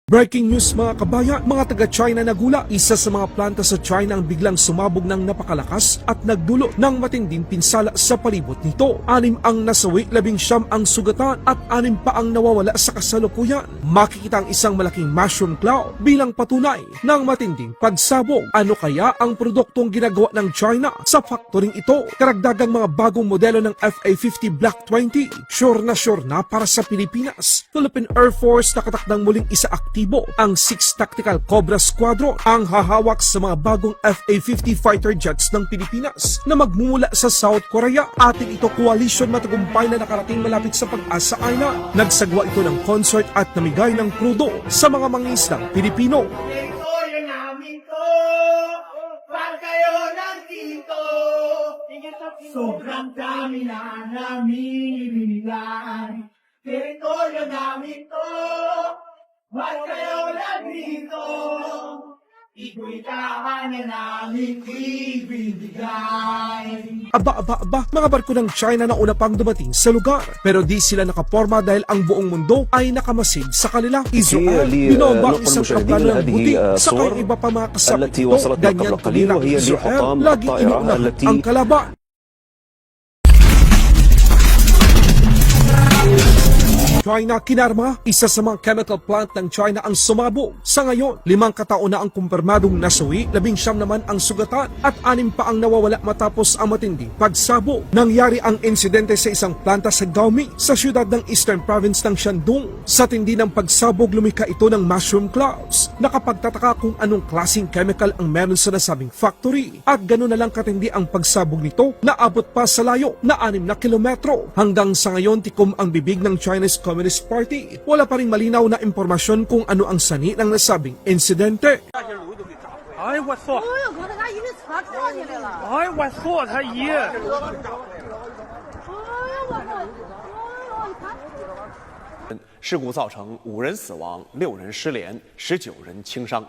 Breaking news mga kabayan, mga taga-China nagula. Isa sa mga planta sa China ang biglang sumabog ng napakalakas at nagdulot ng matinding pinsala sa palibot nito. 6 ang nasawi, 19 ang sugatan at 6 pa ang nawawala sa kasalukuyan. Makikita ang isang malaking mushroom cloud bilang patunay ng matinding pagsabog. Ano kaya ang produktong ginagawa ng China sa factoring ito? Karagdagang mga bagong modelo ng FA-50 Block 20. Sure na para sa Pilipinas. Philippine Air Force nakatakdang muling isa-aktibo ang 6 Tactical Cobra Squadron ang hahawak sa mga bagong FA-50 fighter jets ng Pilipinas na magmumula sa South Korea. Ating ito coalition matagumpay na nakarating malapit sa Pag-asa Island. Nagsagwa ito ng concert at namigay ng krudo sa mga mangingisdang Pilipino. Teritoryo namin to, pag kayo nandito, sobrang dami na namin ibinigay. Teritoryo namin to, pag kayo nandito, ito'y kahanan namin ibibigay. Aba, mga barko ng China na una pang dumating sa lugar. Pero di sila nakaporma dahil ang buong mundo ay nakamasid sa kanila. Israel, binomba ang isang kaplano ng buti. Saka iba pa mga kasapit ito, ganyan tumira ang Israel, lagi inuunahan ang kalaban. China kinarma, isa sa mga chemical plant ng China ang sumabog. Sa ngayon, 5 katao na ang kumpirmadong nasawi, 19 naman ang sugatan at 6 pa ang nawawala matapos ang matinding pagsabog. Nangyari ang insidente sa isang planta sa Gaomi, sa siyudad ng Eastern Province ng Shandong. Sa tindi ng pagsabog, lumika ito ng mushroom clouds. Nakapagtataka kung anong klaseng chemical ang meron sa nasabing factory. At gano'n na lang katindi ang pagsabog nito, naabot pa sa layo na 6 na kilometro. Hanggang sa ngayon, tikom ang bibig ng Chinese Communist Party. Wala pa ring malinaw na impormasyon kung ano ang sani ng nasabing insidente. 哎，我操！哎呦，哥，他家一个车掉下来了！哎，我操，他爷！哎呦，我操！哎呦，你看。事故造成5人死亡、6人失联、19人轻伤。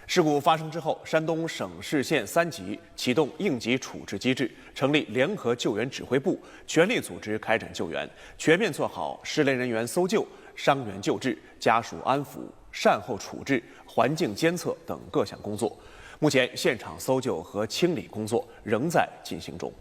事故发生之后，山东省市县3级启动应急处置机制，成立联合救援指挥部，全力组织开展救援，全面做好失联人员搜救、伤员救治、家属安抚、善后处置、环境监测等各项工作。目前，现场搜救和清理工作仍在进行中。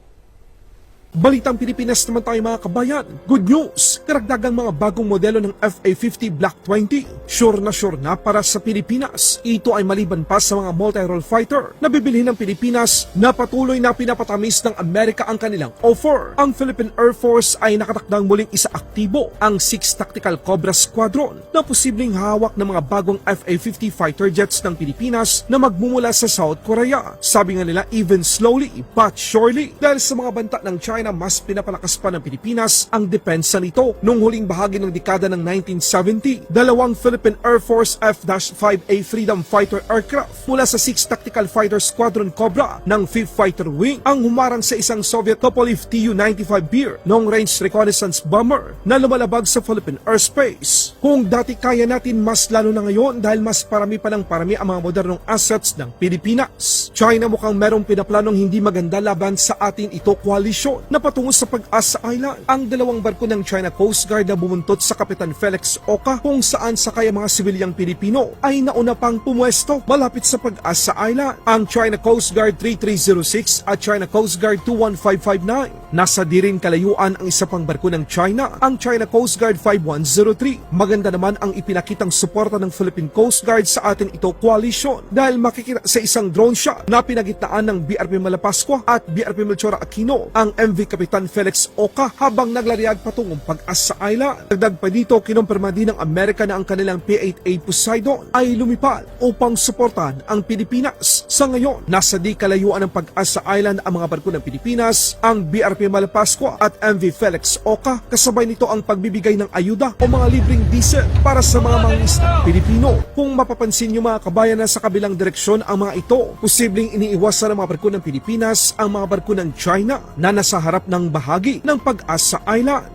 Balitang Pilipinas naman tayo mga kabayan. Good news! Karagdagang mga bagong modelo ng FA-50 Block 20. Sure na para sa Pilipinas. Ito ay maliban pa sa mga multi-role fighter na bibilhin ng Pilipinas na patuloy na pinapatamis ng Amerika ang kanilang offer. Ang Philippine Air Force ay nakatakdang muling isa-aktibo ang 6 Tactical Cobra Squadron na posibleng hawak ng mga bagong FA-50 fighter jets ng Pilipinas na magmumula sa South Korea. Sabi nga nila, even slowly but surely, dahil sa mga banta ng China na mas pinapalakas pa ng Pilipinas ang depensa nito. Noong huling bahagi ng dekada ng 1970, 2 Philippine Air Force F-5A Freedom Fighter aircraft mula sa 6 Tactical Fighter Squadron Cobra ng 5th Fighter Wing ang humarang sa isang Soviet Tupolev Tu-95 Bear Long Range Reconnaissance Bomber na lumalabag sa Philippine airspace. Kung dati kaya natin, mas lalo na ngayon dahil mas parami pa ng parami ang mga modernong assets ng Pilipinas. China mukhang merong pinaplanong hindi maganda laban sa atin ito coalition na patungo sa Pag-asa Island. Ang 2 barko ng China Coast Guard na bumuntot sa Kapitan Felix Oka kung saan sakay ang mga sibilyang Pilipino ay nauna pang pumuesto malapit sa Pag-asa Island. Ang China Coast Guard 3306 at China Coast Guard 21559. Nasa di rin kalayuan ang isa pang barko ng China, ang China Coast Guard 5103. Maganda naman ang ipinakitang suporta ng Philippine Coast Guard sa atin ito coalition dahil makikita sa isang drone shot na pinagitnaan ng BRP Malapascua at BRP Melchora Aquino ang MV Kapitan Felix Oka habang naglariyag patungong Pag-asa Island. Dagdag pa dito, kinumpirma din ng Amerika na ang kanilang P-8A Poseidon ay lumipad upang suportahan ang Pilipinas. Sa ngayon, nasa di kalayuan ng Pag-asa Island ang mga barko ng Pilipinas, ang BRP Malapascua at MV Felix Oka. Kasabay nito ang pagbibigay ng ayuda o mga libreng diesel para sa mga mangingisdang Pilipino. Kung mapapansin niyo mga kabayan na sa kabilang direksyon ang mga ito, posibleng iniiwasan ng mga barko ng Pilipinas ang mga barko ng China na nasa harap ng bahagi ng Pag-asa Island.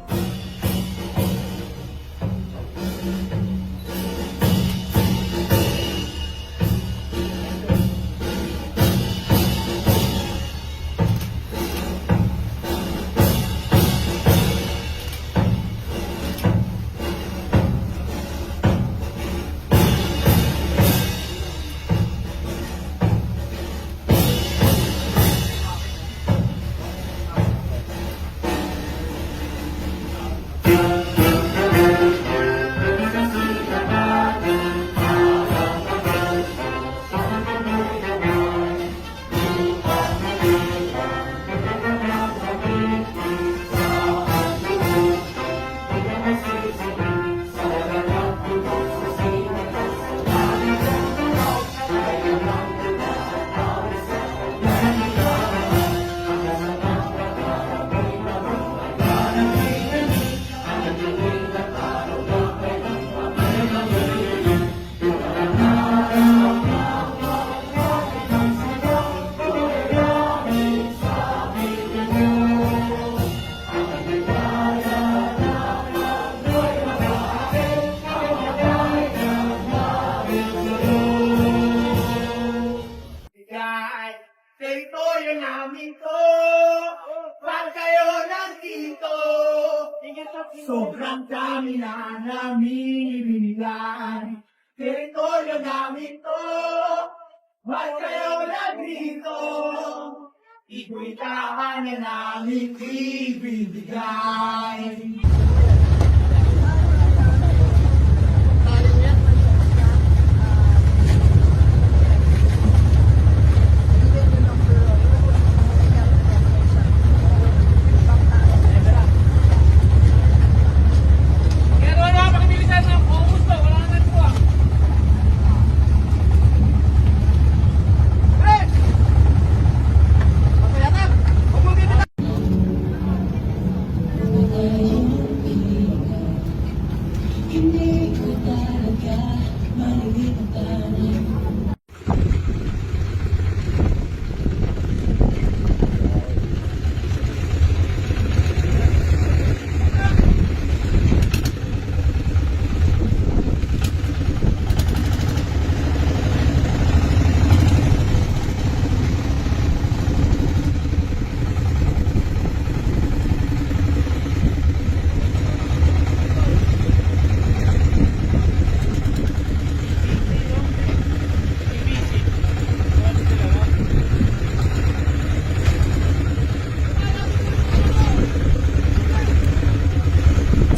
lang sa amin na namin ibinigay. Teritoryo namin to, ba't kayo nandito? Ito'y tahanan namin ibibigay.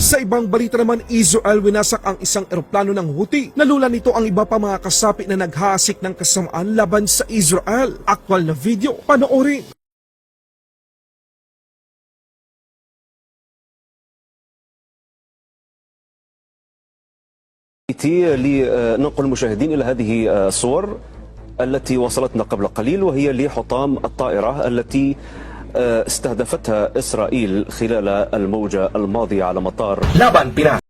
Sa ibang balita naman, Israel winasak ang isang eroplano ng Houthi. Nalula nito ang iba pa mga kasapi na naghahasik ng kasamaan laban sa Israel. Aktwal na video, panoorin. لننقل المشاهدين إلى هذه الصور التي وصلتنا قبل قليل، وهي لحطام الطائرة التي استهدفتها إسرائيل خلال الموجة الماضية على مطار